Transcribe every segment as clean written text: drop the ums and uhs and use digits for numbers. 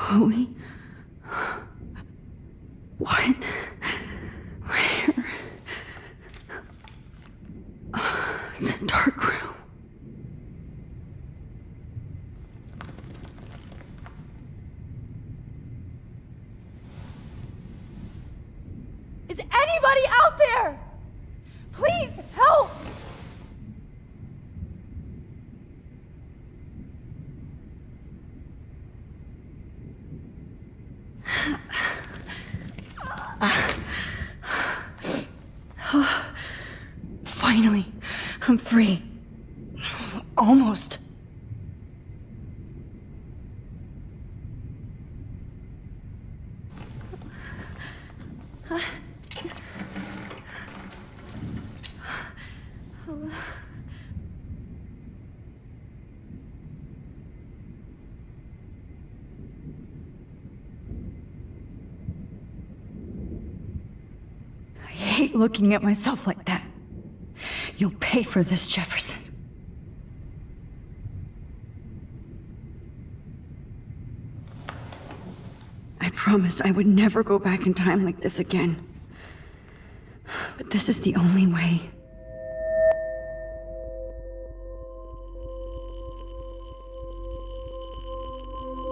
Chloe? What? Where? It's a dark room. Is anybody out there? Please help! Finally, I'm free. Almost. I hate looking at myself like that. You'll pay for this, Jefferson. I promised I would never go back in time like this again. But this is the only way.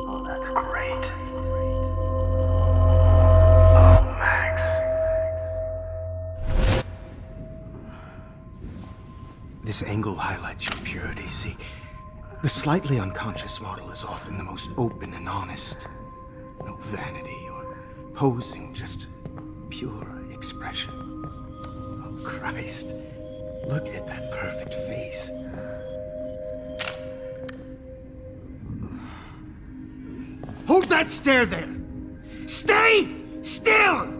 Oh, that's great. Oh, Max. This angle highlights your purity, see? The slightly unconscious model is often the most open and honest. No vanity or posing, just pure expression. Oh, Christ. Look at that perfect face. Hold that stare there! Stay still!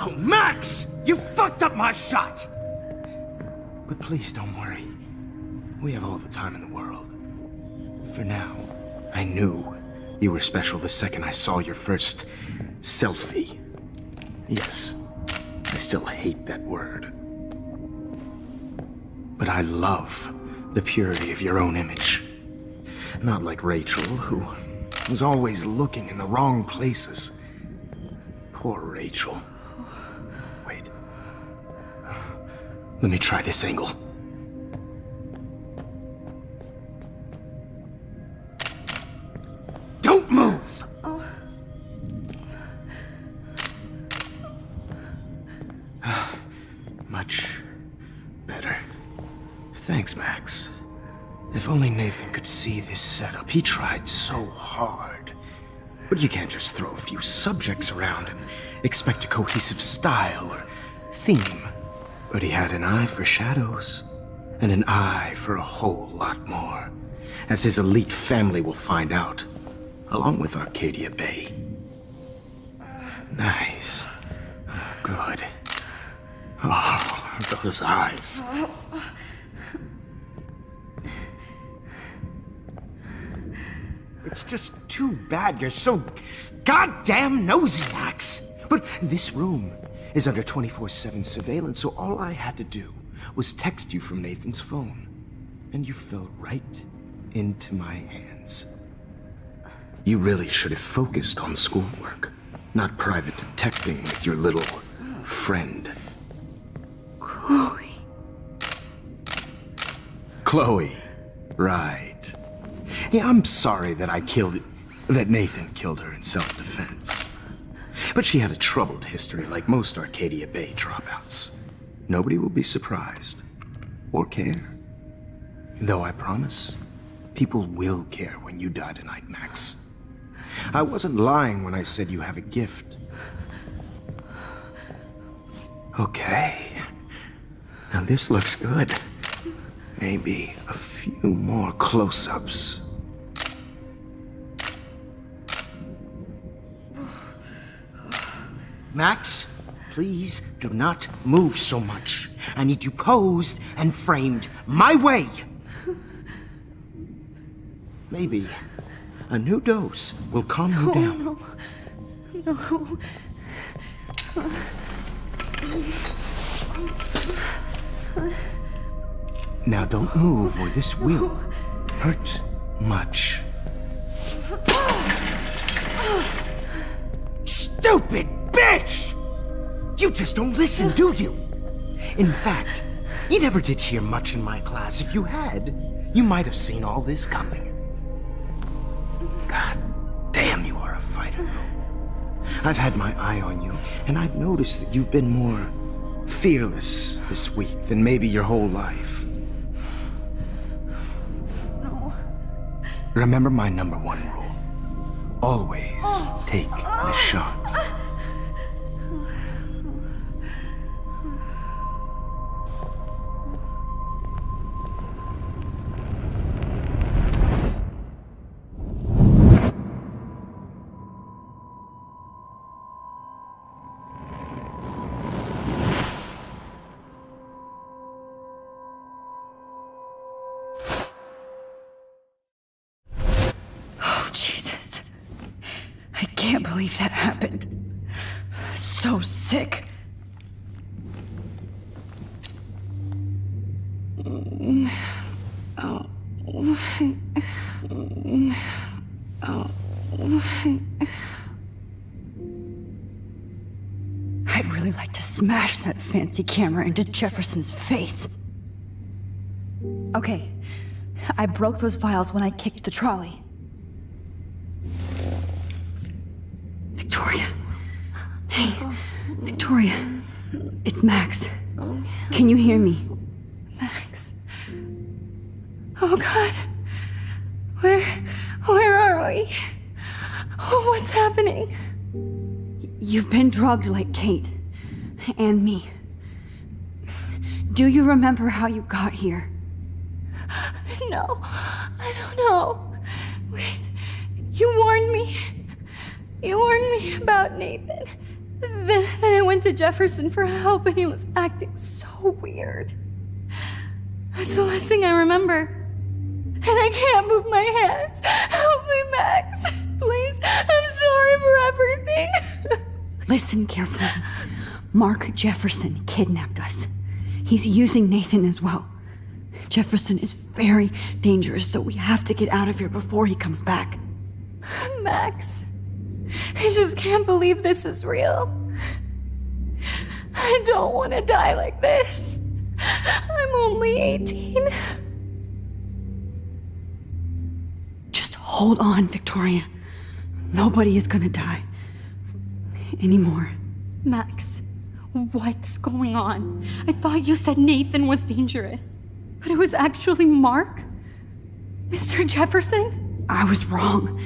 Oh, Max! You fucked up my shot! But please don't worry. We have all the time in the world. For now, I knew you were special the second I saw your first selfie. Yes, I still hate that word. But I love the purity of your own image. Not like Rachel, who was always looking in the wrong places. Poor Rachel. Wait. Let me try this angle. Don't move! Much better. Thanks, Max. If only Nathan could see this setup. He tried so hard. But you can't just throw a few subjects around and expect a cohesive style or theme. But he had an eye for shadows, and an eye for a whole lot more, as his elite family will find out, along with Arcadia Bay. Nice. Good. Oh, those eyes. It's just too bad you're so goddamn nosy, Max. But this room is under 24/7 surveillance, so all I had to do was text you from Nathan's phone. And you fell right into my hands. You really should have focused on schoolwork, not private detecting with your little friend. Chloe. Chloe. Right. Yeah, I'm sorry that Nathan killed her in self-defense. But she had a troubled history like most Arcadia Bay dropouts. Nobody will be surprised. Or care. Though I promise, people will care when you die tonight, Max. I wasn't lying when I said you have a gift. Okay. Now this looks good. Maybe a few more close-ups. Max, please do not move so much. I need you posed and framed my way. Maybe a new dose will calm you down. No. Now don't move or this will hurt much. Stupid bitch! You just don't listen, do you? In fact, you never did hear much in my class. If you had, you might have seen all this coming. God damn, you are a fighter, though. I've had my eye on you, and I've noticed that you've been more fearless this week than maybe your whole life. No. Remember my number one rule. Always take the shot. Oh, Jesus. I can't believe that happened. So sick. I'd really like to smash that fancy camera into Jefferson's face. Okay, I broke those files when I kicked the trolley. Victoria. Hey, Victoria. It's Max. Can you hear me? Max. Oh God. Where are we? Oh, what's happening? You've been drugged like Kate. And me. Do you remember how you got here? No, I don't know. Wait, you warned me. You warned me about Nathan. Then I went to Jefferson for help and he was acting so weird. That's the last thing I remember. And I can't move my hands. Help me, Max. Please, I'm sorry for everything. Listen carefully. Mark Jefferson kidnapped us. He's using Nathan as well. Jefferson is very dangerous, so we have to get out of here before he comes back. Max, I just can't believe this is real. I don't want to die like this. I'm only 18. Just hold on, Victoria. Nobody is gonna die. Anymore. Max, what's going on? I thought you said Nathan was dangerous, but it was actually Mark? Mr. Jefferson? I was wrong.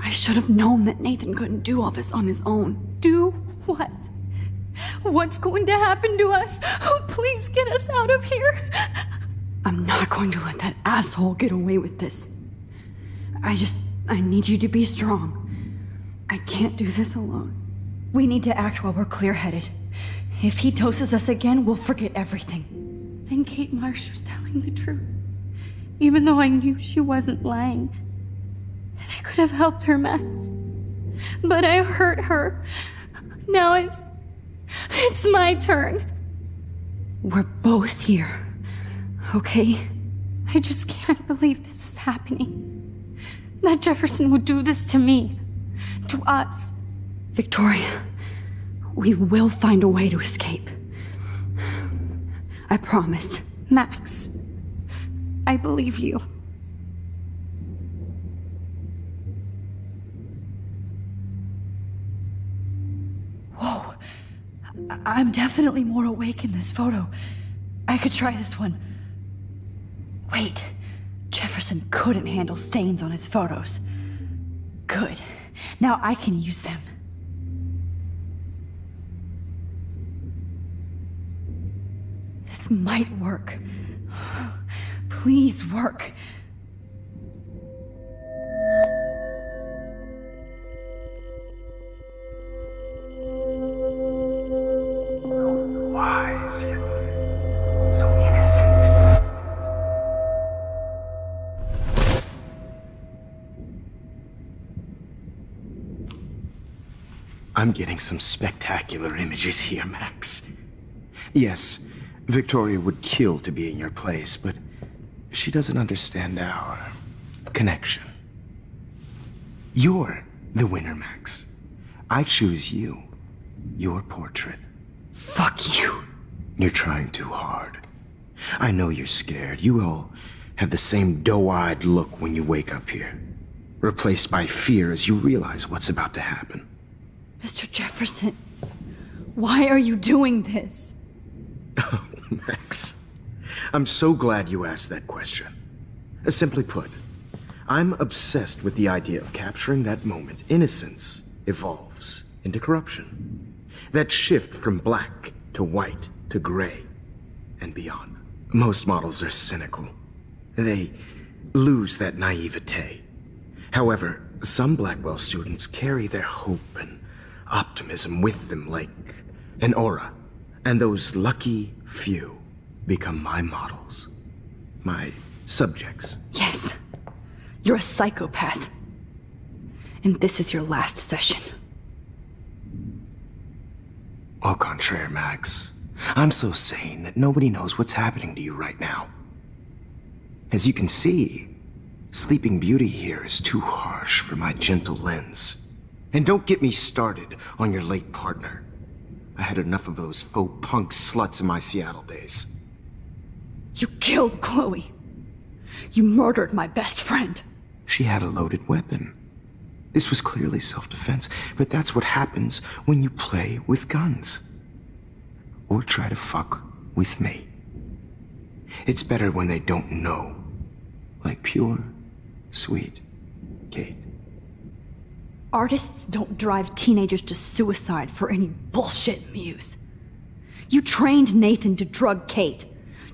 I should have known that Nathan couldn't do all this on his own. Do what? What's going to happen to us? Oh, please get us out of here. I'm not going to let that asshole get away with this. I need you to be strong. I can't do this alone. We need to act while we're clear-headed. If he doses us again, we'll forget everything. Then Kate Marsh was telling the truth, even though I knew she wasn't lying. And I could have helped her, Max. But I hurt her. Now it's my turn. We're both here, okay? I just can't believe this is happening. That Jefferson would do this to me. To us. Victoria, we will find a way to escape. I promise. Max, I believe you. Whoa. I'm definitely more awake in this photo. I could try this one. Wait. Jefferson couldn't handle stains on his photos. Good. Now I can use them. This might work. Please work. Wise yet so innocent. I'm getting some spectacular images here, Max. Yes, Victoria would kill to be in your place, but she doesn't understand our connection. You're the winner, Max. I choose you. Your portrait. Fuck you. You're trying too hard. I know you're scared. You all have the same doe-eyed look when you wake up here, replaced by fear as you realize what's about to happen. Mr. Jefferson, why are you doing this? Oh, Max, I'm so glad you asked that question. Simply put, I'm obsessed with the idea of capturing that moment innocence evolves into corruption. That shift from black to white to gray and beyond. Most models are cynical. They lose that naivete. However, some Blackwell students carry their hope and optimism with them like an aura. And those lucky few become my models. My subjects. Yes. You're a psychopath. And this is your last session. Au contraire, Max. I'm so sane that nobody knows what's happening to you right now. As you can see, Sleeping Beauty here is too harsh for my gentle lens. And don't get me started on your late partner. I had enough of those faux punk sluts in my Seattle days. You killed Chloe. You murdered my best friend. She had a loaded weapon. This was clearly self-defense, but that's what happens when you play with guns. Or try to fuck with me. It's better when they don't know. Like pure, sweet Kate. Artists don't drive teenagers to suicide for any bullshit muse. You trained Nathan to drug Kate,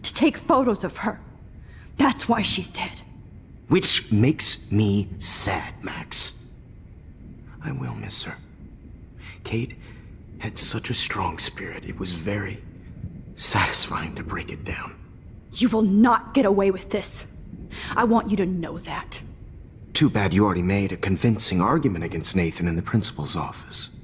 to take photos of her. That's why she's dead. Which makes me sad, Max. I will miss her. Kate had such a strong spirit, it was very satisfying to break it down. You will not get away with this. I want you to know that. Too bad you already made a convincing argument against Nathan in the principal's office.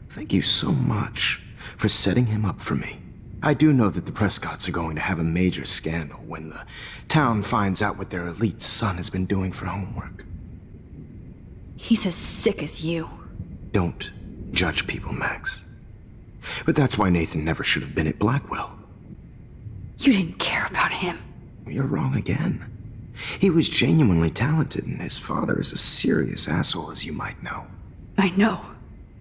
Thank you so much for setting him up for me. I do know that the Prescotts are going to have a major scandal when the town finds out what their elite son has been doing for homework. He's as sick as you. Don't judge people, Max. But that's why Nathan never should have been at Blackwell. You didn't care about him. You're wrong again. He was genuinely talented, and his father is a serious asshole, as you might know. I know.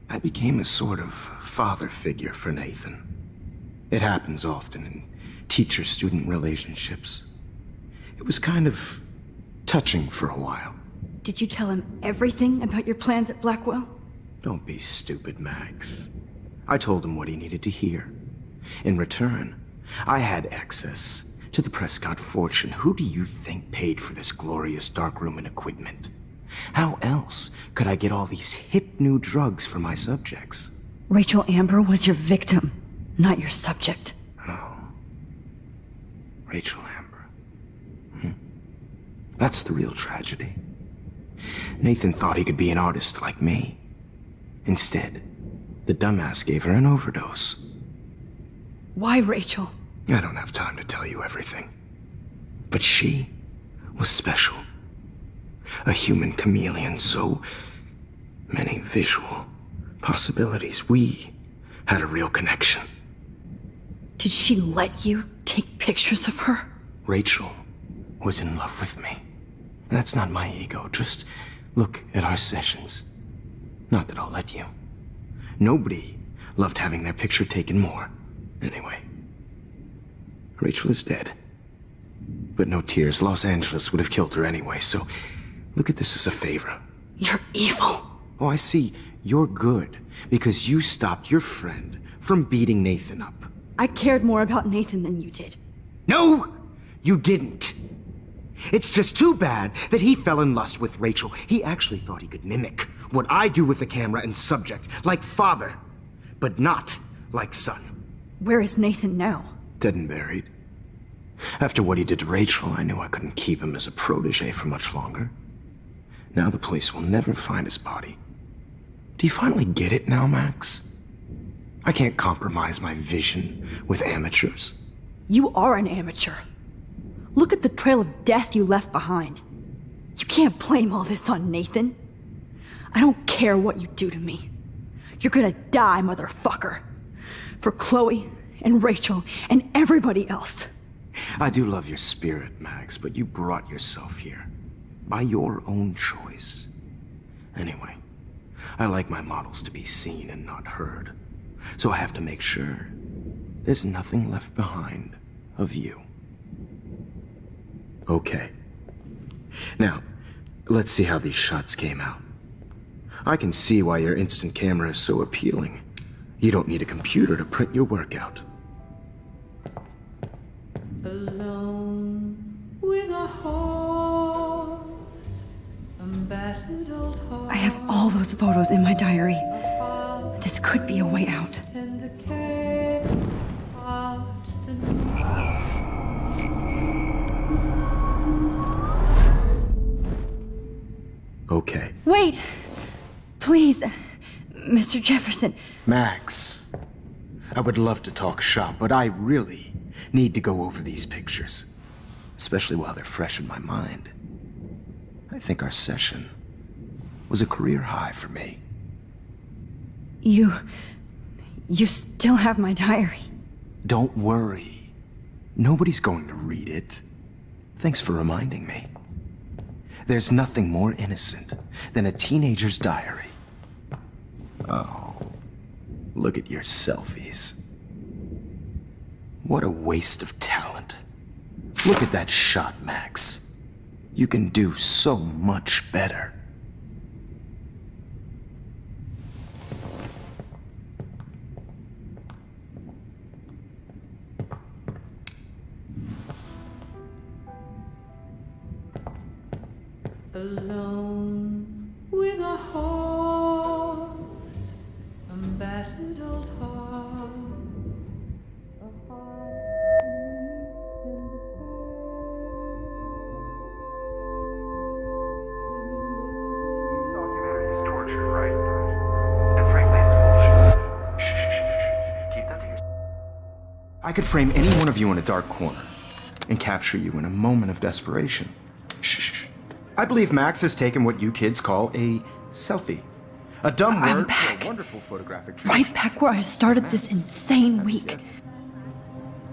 I became a sort of father figure for Nathan. It happens often in teacher-student relationships. It was kind of touching for a while. Did you tell him everything about your plans at Blackwell? Don't be stupid, Max. I told him what he needed to hear. In return, I had access to the Prescott fortune. Who do you think paid for this glorious darkroom and equipment? How else could I get all these hip new drugs for my subjects? Rachel Amber was your victim, not your subject. Oh. Rachel Amber. That's the real tragedy. Nathan thought he could be an artist like me. Instead, the dumbass gave her an overdose. Why Rachel? I don't have time to tell you everything. But she was special. A human chameleon, so many visual possibilities. We had a real connection. Did she let you take pictures of her? Rachel was in love with me. That's not my ego. Just look at our sessions. Not that I'll let you. Nobody loved having their picture taken more. Anyway, Rachel is dead. But no tears. Los Angeles would have killed her anyway, so look at this as a favor. You're evil. Oh, I see. You're good because you stopped your friend from beating Nathan up. I cared more about Nathan than you did. No, you didn't. It's just too bad that he fell in lust with Rachel. He actually thought he could mimic what I do with the camera and subject, like father, but not like son. Where is Nathan now? Dead and buried. After what he did to Rachel, I knew I couldn't keep him as a protege for much longer. Now the police will never find his body. Do you finally get it now, Max? I can't compromise my vision with amateurs. You are an amateur. Look at the trail of death you left behind. You can't blame all this on Nathan. I don't care what you do to me. You're gonna die, motherfucker. For Chloe and Rachel and everybody else. I do love your spirit, Max, but you brought yourself here. By your own choice. Anyway, I like my models to be seen and not heard. So I have to make sure there's nothing left behind of you. Okay. Now, let's see how these shots came out. I can see why your instant camera is so appealing. You don't need a computer to print your work out. Alone with a heart, a battered old heart. I have all those photos in my diary. This could be a way out. Tender care, heart and Okay. Wait! Please, Mr. Jefferson. Max, I would love to talk shop, but I really need to go over these pictures. Especially while they're fresh in my mind. I think our session was a career high for me. You still have my diary. Don't worry. Nobody's going to read it. Thanks for reminding me. There's nothing more innocent than a teenager's diary. Oh, look at your selfies. What a waste of talent. Look at that shot, Max. You can do so much better. alone with a heart, a battered old heart. A heart in the Humanity is torture, right? And frankly, it's bullshit. Shh. Keep that to yourself. I could frame any one of you in a dark corner and capture you in a moment of desperation. Shh. I believe Max has taken what you kids call a selfie. A dumb I'm word back. for a wonderful photographic tradition. Right back where I started this insane week.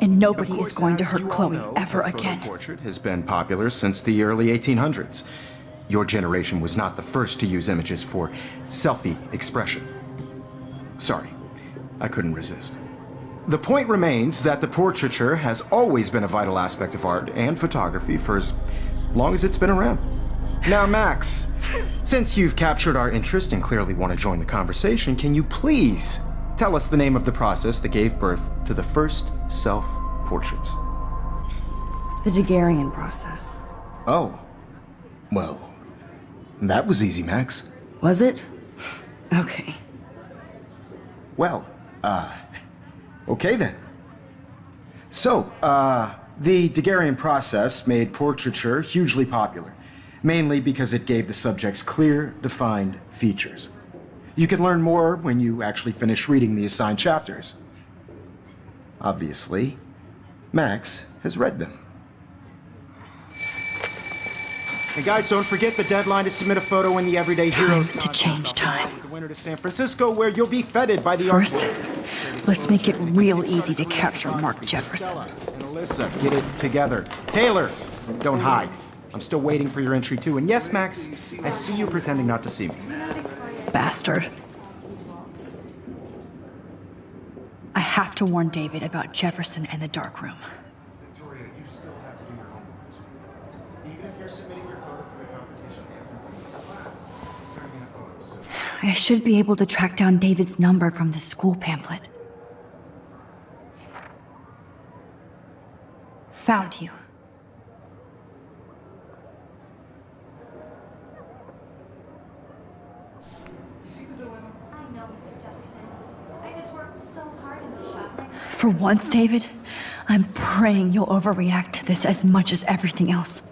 And nobody is going to hurt Chloe ever again. Portrait has been popular since the early 1800s. Your generation was not the first to use images for selfie expression. Sorry, I couldn't resist. The point remains that the portraiture has always been a vital aspect of art and photography for as long as it's been around. Now, Max, since you've captured our interest and clearly want to join the conversation, can you please tell us the name of the process that gave birth to the first self-portraits? The Daguerrean process. Oh, well, that was easy, Max. Was it? Okay. Well, okay then. So, the Daguerrean process made portraiture hugely popular, mainly because it gave the subjects clear, defined features. You can learn more when you actually finish reading the assigned chapters. Obviously, Max has read them. And guys, don't forget the deadline to submit a photo in the Everyday Heroes To change time. with the winner to San Francisco, where you'll be feted by the First, art. let's make it real easy to capture Mark Jefferson. Stella and Alyssa, get it together. Taylor, don't hide. I'm still waiting for your entry too. And yes, Max, I see you pretending not to see me. Bastard. I have to warn David about Jefferson and the dark room. Victoria, you still have to do your homework. Even if you're submitting your photo for the competition, everyone in the class is turning in a photo. So I should be able to track down David's number from the school pamphlet. Found you. I know, Mr. Jefferson. I just worked so hard in the shop next to For once, David, I'm praying you'll overreact to this as much as everything else.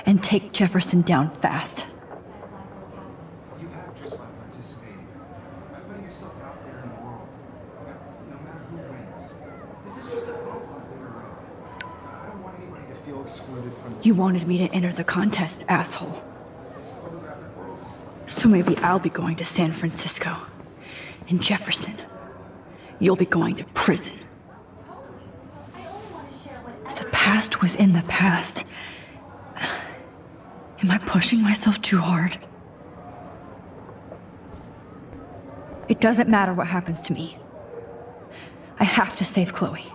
And take Jefferson down fast. you have just by participating feel excluded from You wanted me to enter the contest, asshole. So maybe I'll be going to San Francisco. And Jefferson, you'll be going to prison. The past within the past. Am I pushing myself too hard? It doesn't matter what happens to me. I have to save Chloe.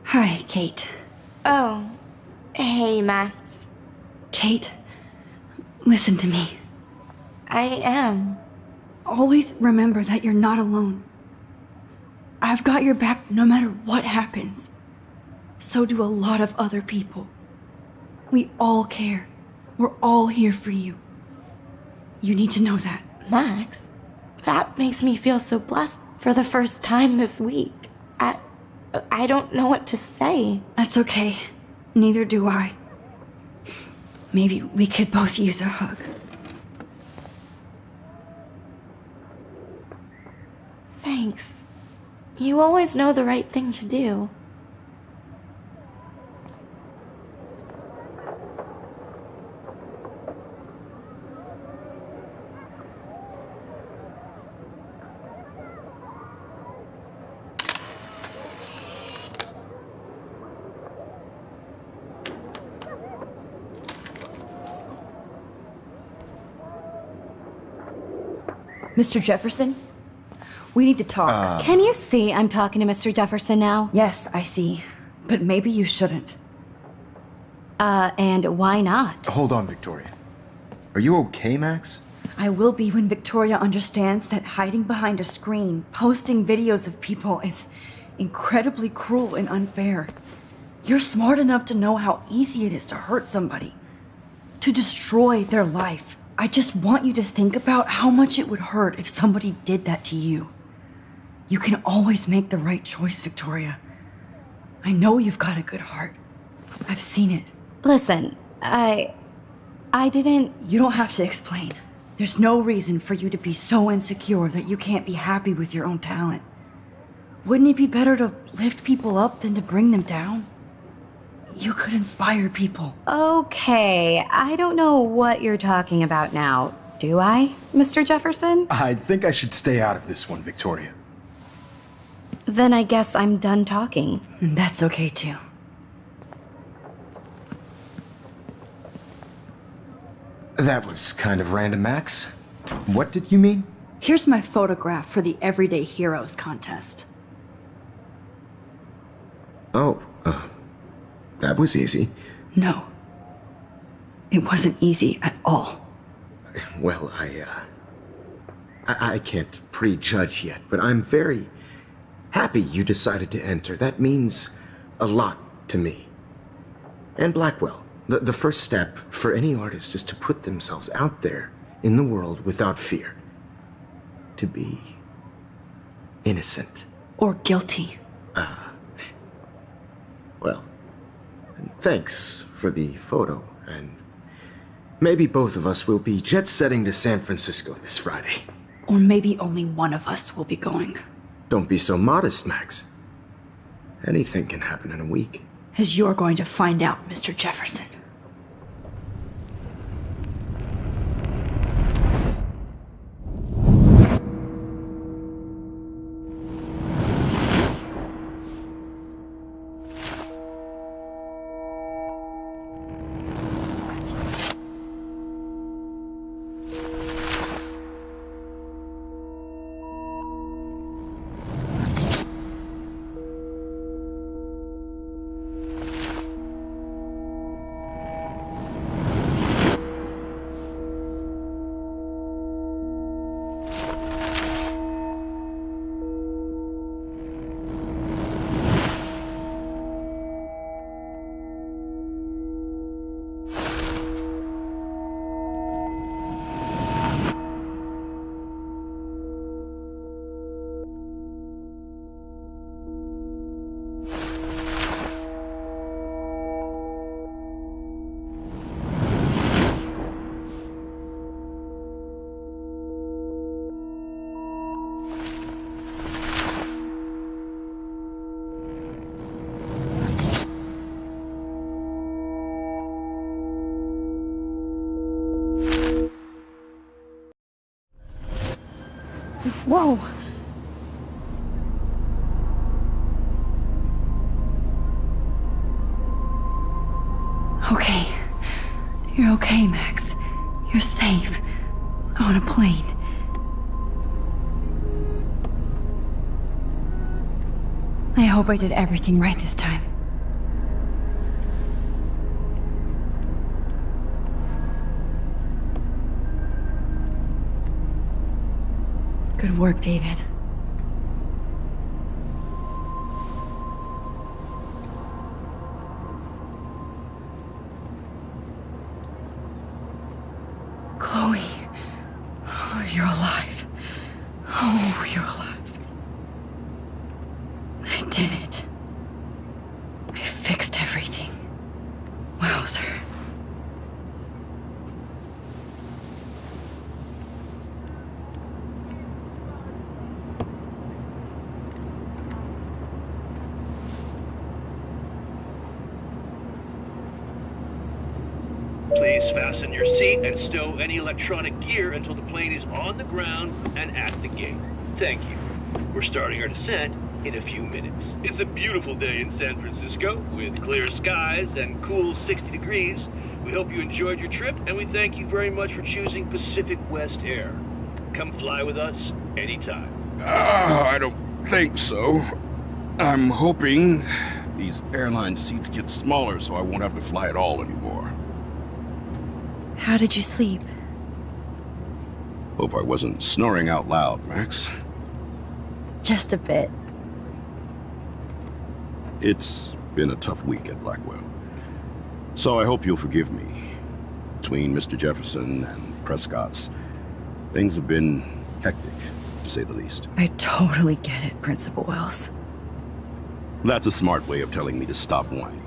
Hi, Kate. Oh, hey, Max. Kate, listen to me. I am. Always remember that you're not alone. I've got your back no matter what happens. So do a lot of other people. We all care. We're all here for you. You need to know that. Max, that makes me feel so blessed for the first time this week. I don't know what to say. That's okay. Neither do I. Maybe we could both use a hug. Thanks. You always know the right thing to do. Mr. Jefferson? We need to talk. Can you see I'm talking to Mr. Jefferson now? Yes, I see. But maybe you shouldn't. And why not? Hold on, Victoria. Are you okay, Max? I will be when Victoria understands that hiding behind a screen, posting videos of people is incredibly cruel and unfair. You're smart enough to know how easy it is to hurt somebody, to destroy their life. I just want you to think about how much it would hurt if somebody did that to you. You can always make the right choice, Victoria. I know you've got a good heart. I've seen it. Listen, I didn't... You don't have to explain. There's no reason for you to be so insecure that you can't be happy with your own talent. Wouldn't it be better to lift people up than to bring them down? You could inspire people. Okay, I don't know what you're talking about now. Do I, Mr. Jefferson? I think I should stay out of this one, Victoria. Then I guess I'm done talking. And that's okay too. That was kind of random, Max. What did you mean? Here's my photograph for the Everyday Heroes contest. Oh, that was easy. No. It wasn't easy at all. Well, I can't prejudge yet, but I'm very happy you decided to enter. That means a lot to me. And Blackwell. The first step for any artist is to put themselves out there in the world without fear. To be innocent. Or guilty. Well, thanks for the photo, and maybe both of us will be jet-setting to San Francisco this Friday. Or maybe only one of us will be going. Don't be so modest, Max. Anything can happen in a week. As you're going to find out, Mr. Jefferson. Whoa! Okay. You're okay, Max. You're safe. On a plane. I hope I did everything right this time. Good work, David. Chloe. Oh, you're alive. Oh, you're alive. I did it. I fixed everything. Wowzer. Please fasten your seat and stow any electronic gear until the plane is on the ground and at the gate. Thank you. We're starting our descent in a few minutes. It's a beautiful day in San Francisco with clear skies and cool 60 degrees. We hope you enjoyed your trip and we thank you very much for choosing Pacific West Air. Come fly with us anytime. I don't think so. I'm hoping these airline seats get smaller so I won't have to fly at all anymore. How did you sleep? Hope I wasn't snoring out loud, Max. Just a bit. It's been a tough week at Blackwell. So I hope you'll forgive me. Between Mr. Jefferson and Prescott's, things have been hectic, to say the least. I totally get it, Principal Wells. That's a smart way of telling me to stop whining.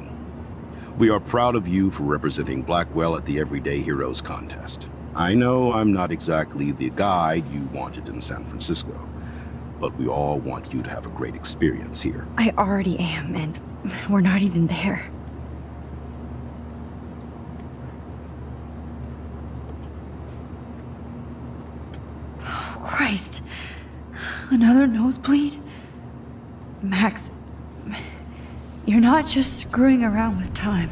We are proud of you for representing Blackwell at the Everyday Heroes contest. I know I'm not exactly the guide you wanted in San Francisco, but we all want you to have a great experience here. I already am, and we're not even there. Oh, Christ. Another nosebleed? Max, you're not just screwing around with time.